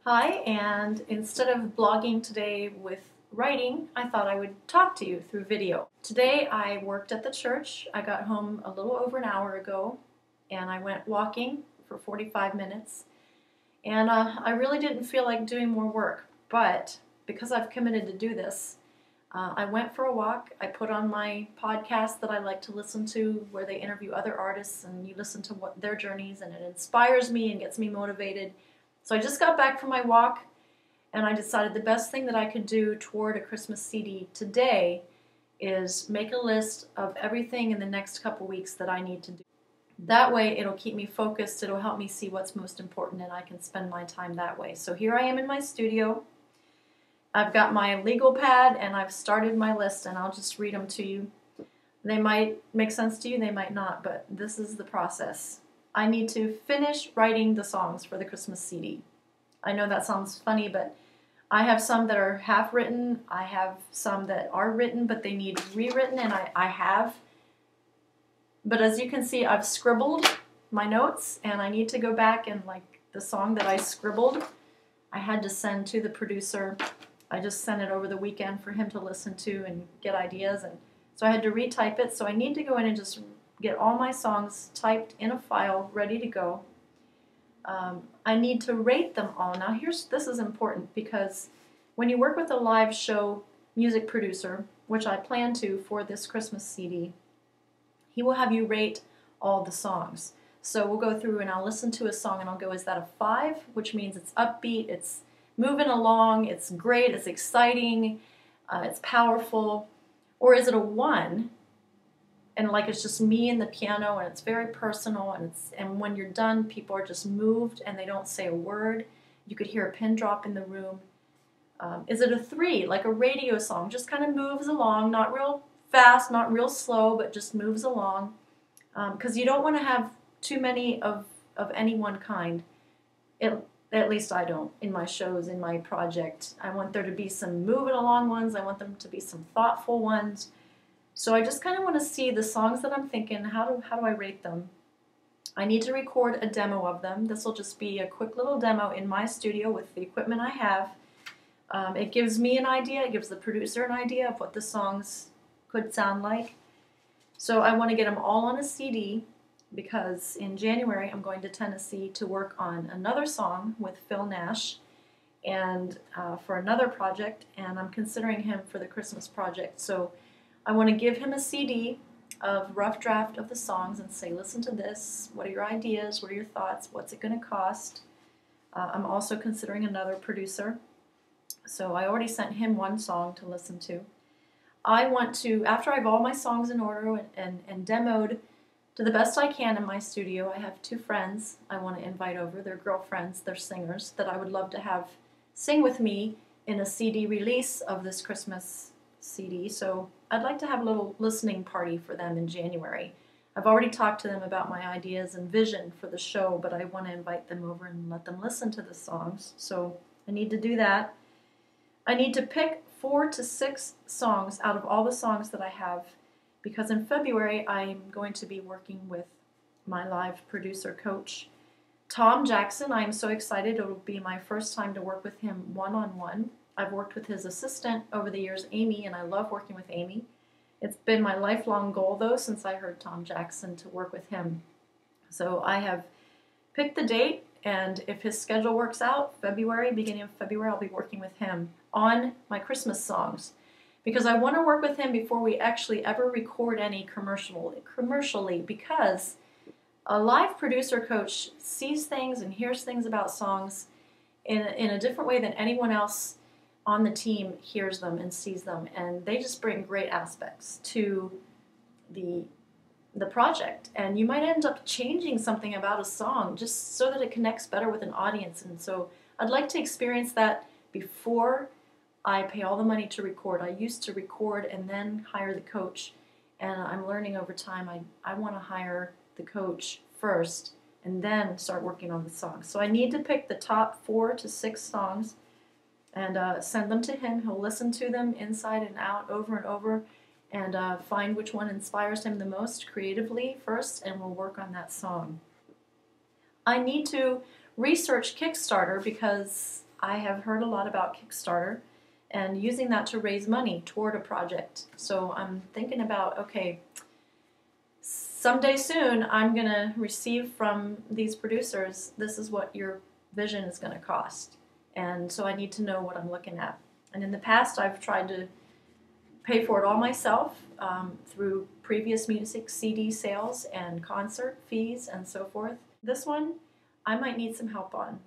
Hi, and instead of blogging today with writing, I thought I would talk to you through video. Today I worked at the church. I got home a little over an hour ago, and I went walking for 45 minutes. And I really didn't feel like doing more work, but because I've committed to do this, I went for a walk. I put on my podcast that I like to listen to, where they interview other artists, and you listen to their journeys, and it inspires me and gets me motivated. So I just got back from my walk, and I decided the best thing that I could do toward a Christmas CD today is make a list of everything in the next couple weeks that I need to do. That way it'll keep me focused, it'll help me see what's most important, and I can spend my time that way. So here I am in my studio. I've got my legal pad, and I've started my list, and I'll just read them to you. They might make sense to you, they might not, but this is the process. I need to finish writing the songs for the Christmas CD. I know that sounds funny, but I have some that are half written. I have some that are written, but they need rewritten, and I have. But as you can see, I've scribbled my notes, and I need to go back and, like, the song that I scribbled, I had to send to the producer. I just sent it over the weekend for him to listen to and get ideas, and so I had to retype it. So I need to go in and just get all my songs typed in a file, ready to go. I need to rate them all. Now this is important, because when you work with a live show music producer, which I plan to for this Christmas CD, he will have you rate all the songs. So we'll go through and I'll listen to a song and I'll go, is that a 5? Which means it's upbeat, it's moving along, it's great, it's exciting, it's powerful. Or is it a 1? And like it's just me and the piano, and it's very personal, and when you're done, people are just moved and they don't say a word. You could hear a pin drop in the room. Is it a 3, like a radio song, just kind of moves along, not real fast, not real slow, but just moves along? Because you don't want to have too many of any one kind. At least I don't in my shows, in my project. I want there to be some moving along ones. I want them to be some thoughtful ones. So I just kind of want to see the songs that I'm thinking, how do I rate them? I need to record a demo of them. This will just be a quick little demo in my studio with the equipment I have. It gives me an idea, it gives the producer an idea of what the songs could sound like. So I want to get them all on a CD, because in January I'm going to Tennessee to work on another song with Phil Nash, and for another project, and I'm considering him for the Christmas project. So I want to give him a CD of rough draft of the songs and say, listen to this, what are your ideas, what are your thoughts, what's it going to cost? I'm also considering another producer, so I already sent him one song to listen to. I want to, after I have all my songs in order and demoed to the best I can in my studio, I have 2 friends I want to invite over. They're girlfriends, they're singers, that I would love to have sing with me in a CD release of this Christmas CD. So I'd like to have a little listening party for them in January. I've already talked to them about my ideas and vision for the show, but I want to invite them over and let them listen to the songs. So I need to do that. I need to pick 4 to 6 songs out of all the songs that I have, because in February I'm going to be working with my live producer coach, Tom Jackson. I am so excited. It will be my first time to work with him one-on-one. I've worked with his assistant over the years, Amy, and I love working with Amy. It's been my lifelong goal, though, since I heard Tom Jackson, to work with him. So I have picked the date, and if his schedule works out, beginning of February, I'll be working with him on my Christmas songs, because I want to work with him before we actually ever record any commercially, because a live producer coach sees things and hears things about songs in a different way than anyone else on the team hears them and sees them, and they just bring great aspects to the project. And you might end up changing something about a song just so that it connects better with an audience. And so I'd like to experience that before I pay all the money to record. I used to record and then hire the coach, and I'm learning over time I want to hire the coach first and then start working on the songs. So I need to pick the top 4 to 6 songs and send them to him. He'll listen to them inside and out, over and over, and find which one inspires him the most creatively first, and we'll work on that song. I need to research Kickstarter, because I have heard a lot about Kickstarter and using that to raise money toward a project. So I'm thinking about, okay, someday soon I'm going to receive from these producers, this is what your vision is going to cost. And so I need to know what I'm looking at. And in the past I've tried to pay for it all myself through previous music CD sales and concert fees and so forth. This one I might need some help on.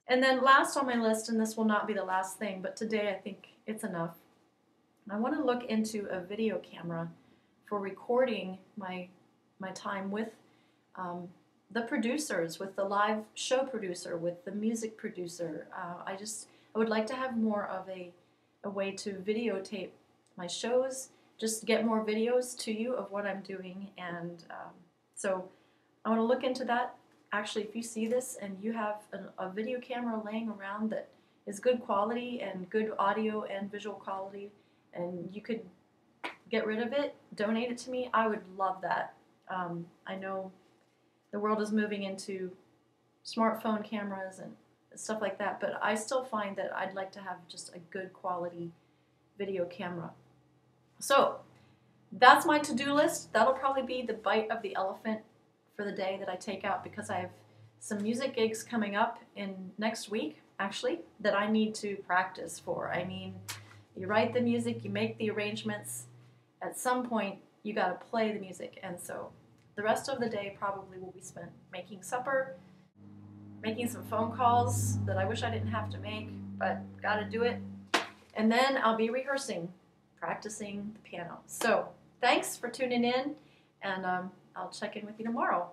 And then last on my list, and this will not be the last thing, but today I think it's enough, I want to look into a video camera for recording my time with the producers, with the live show producer, with the music producer. I would like to have more of a way to videotape my shows, just get more videos to you of what I'm doing, and so I want to look into that. Actually, if you see this and you have a video camera laying around that is good quality and good audio and visual quality, and you could get rid of it, donate it to me, I would love that. I know the world is moving into smartphone cameras and stuff like that, but I still find that I'd like to have just a good quality video camera. So that's my to-do list. That'll probably be the bite of the elephant for the day that I take out, because I have some music gigs coming up in next week, actually, that I need to practice for. I mean, you write the music, you make the arrangements, at some point you got to play the music, and so the rest of the day probably will be spent making supper, making some phone calls that I wish I didn't have to make, but got to do it, and then I'll be rehearsing, practicing the piano. So thanks for tuning in, and I'll check in with you tomorrow.